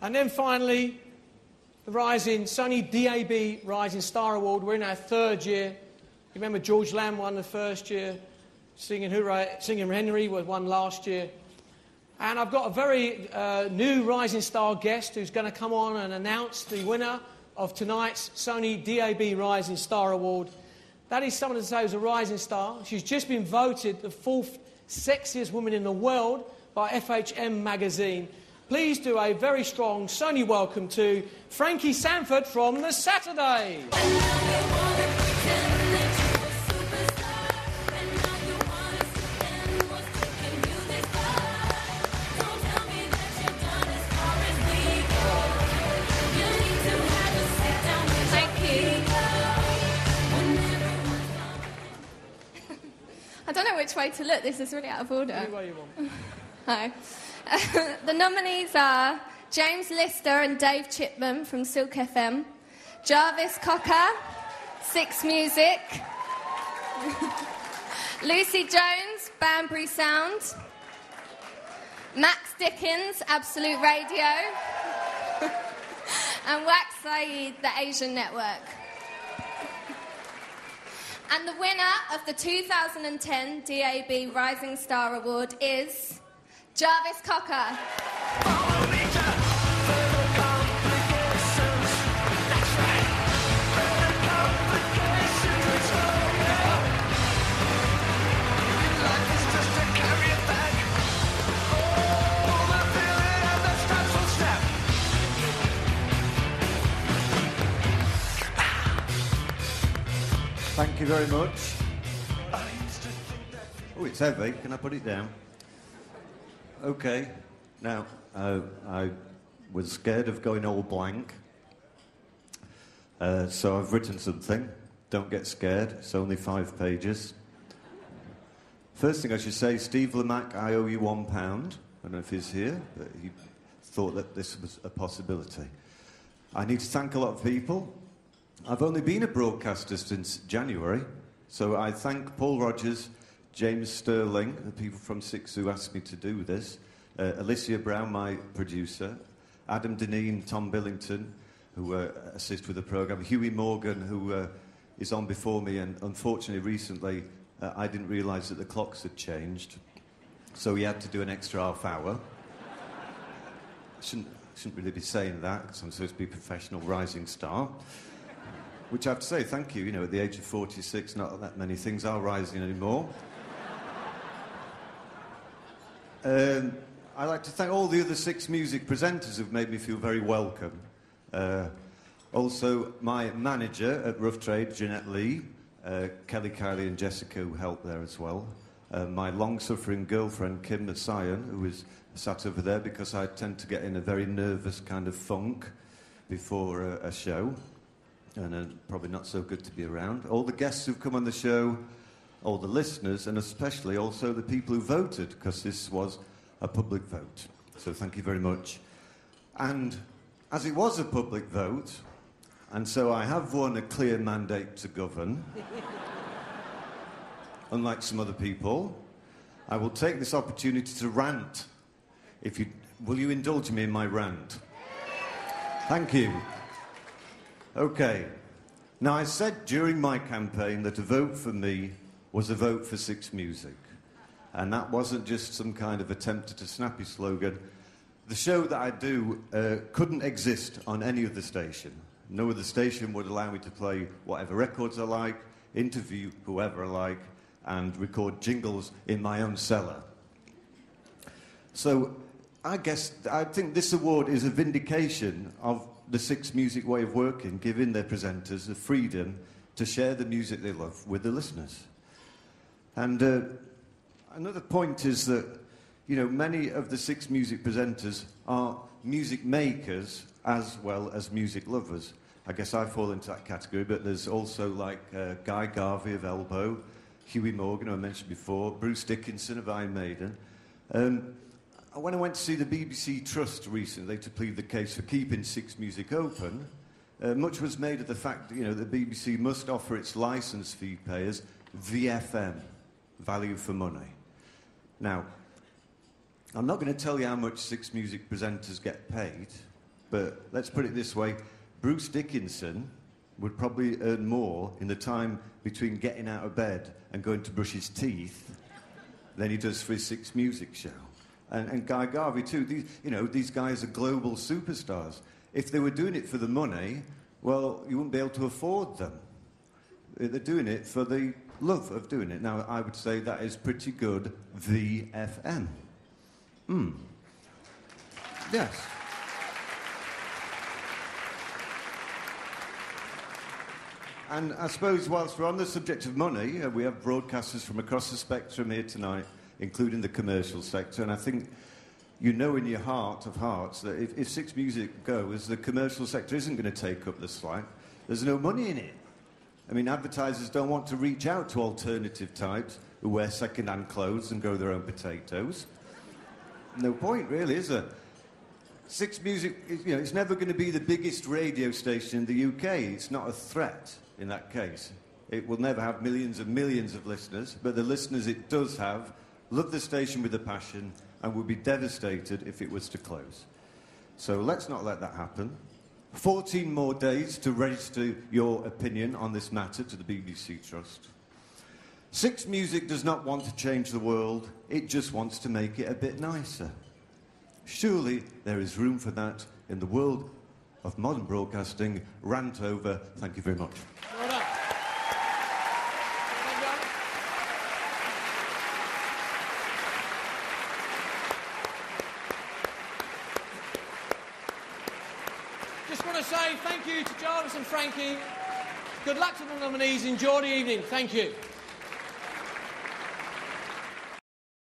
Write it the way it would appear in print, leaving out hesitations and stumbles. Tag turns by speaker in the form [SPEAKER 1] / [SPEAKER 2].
[SPEAKER 1] And then finally, the Sony DAB Rising Star Award. We're in our third year. You remember George Lamb won the first year. Singing Henry won last year. And I've got a very new Rising Star guest who's going to come on and announce the winner of tonight's Sony DAB Rising Star Award. That is someone to say who's a rising star. She's just been voted the 4th sexiest woman in the world by FHM magazine. Please do a very strong Sony welcome to Frankie Sanford from The Saturdays.
[SPEAKER 2] I don't know which way to look. This is really out of order.
[SPEAKER 1] Any way you want.
[SPEAKER 2] Hi. The nominees are James Lister and Dave Chipman from Silk FM, Jarvis Cocker, Six Music, Lucy Jones, Banbury Sound, Max Dickens, Absolute Radio, and Wax Saeed, the Asian Network. And the winner of the 2010 DAB Rising Star Award is Jarvis Cocker.
[SPEAKER 3] Thank you very much. Oh, it's heavy. Can I put it down? Okay. Now, I was scared of going all blank. So I've written something. Don't get scared. It's only 5 pages. First thing I should say, Steve Lamack, I owe you £1. I don't know if he's here, but he thought that this was a possibility. I need to thank a lot of people. I've only been a broadcaster since January, so I thank Paul Rogers, James Sterling, the people from Six who asked me to do this, Alicia Brown, my producer, Adam Deneen, Tom Billington, who assist with the programme, Hughie Morgan, who is on before me, and unfortunately recently I didn't realise that the clocks had changed, so he had to do an extra half hour. I shouldn't really be saying that, because I'm supposed to be a professional rising star. Which I have to say, thank you. You know, at the age of 46, not that many things are rising anymore. I'd like to thank all the other Six Music presenters who've made me feel very welcome. Also, my manager at Rough Trade, Jeanette Lee, Kelly, Kylie and Jessica, who helped there as well. My long-suffering girlfriend, Kim Messian, who is sat over there because I tend to get in a very nervous kind of funk before a show. And probably not so good to be around. All the guests who've come on the show, all the listeners, and especially also the people who voted, because this was a public vote. So thank you very much. And as it was a public vote, and so I have won a clear mandate to govern, unlike some other people, I will take this opportunity to rant. Will you indulge me in my rant? Thank you. Okay. Now, I said during my campaign that a vote for me was a vote for Six Music. And that wasn't just some kind of attempt at a snappy slogan. The show that I do couldn't exist on any other station. No other station would allow me to play whatever records I like, interview whoever I like, and record jingles in my own cellar. So I think this award is a vindication of the Six Music way of working, giving their presenters the freedom to share the music they love with the listeners. And another point is that, you know, many of the Six Music presenters are music makers as well as music lovers. I guess I fall into that category, but there's also like Guy Garvey of Elbow, Hughie Morgan, who I mentioned before, Bruce Dickinson of Iron Maiden. When I went to see the BBC Trust recently to plead the case for keeping Six Music open, much was made of the fact that, you know, the BBC must offer its licence fee payers VFM, value for money. Now, I'm not going to tell you how much Six Music presenters get paid, But let's put it this way. Bruce Dickinson would probably earn more in the time between getting out of bed and going to brush his teeth than he does for his Six Music show. And Guy Garvey, too. These guys are global superstars. If they were doing it for the money, well, you wouldn't be able to afford them. They're doing it for the love of doing it. Now, I would say that is pretty good VFM. Yes. And I suppose whilst we're on the subject of money, we have broadcasters from across the spectrum here tonight, including the commercial sector, and I think you know in your heart of hearts that if Six Music goes, the commercial sector isn't going to take up the slack. There's no money in it. I mean, advertisers don't want to reach out to alternative types who wear second-hand clothes and grow their own potatoes. No point, really, is there? Six Music, it's never going to be the biggest radio station in the UK. It's not a threat in that case. It will never have millions and millions of listeners, but the listeners it does have love the station with a passion and would be devastated if it was to close. So let's not let that happen. 14 more days to register your opinion on this matter to the BBC Trust. Six Music does not want to change the world, it just wants to make it a bit nicer. Surely there is room for that in the world of modern broadcasting. Rant over. Thank you very much.
[SPEAKER 1] Well done. Just want to say thank you to Jarvis and Frankie. Good luck to the nominees. Enjoy the evening. Thank you.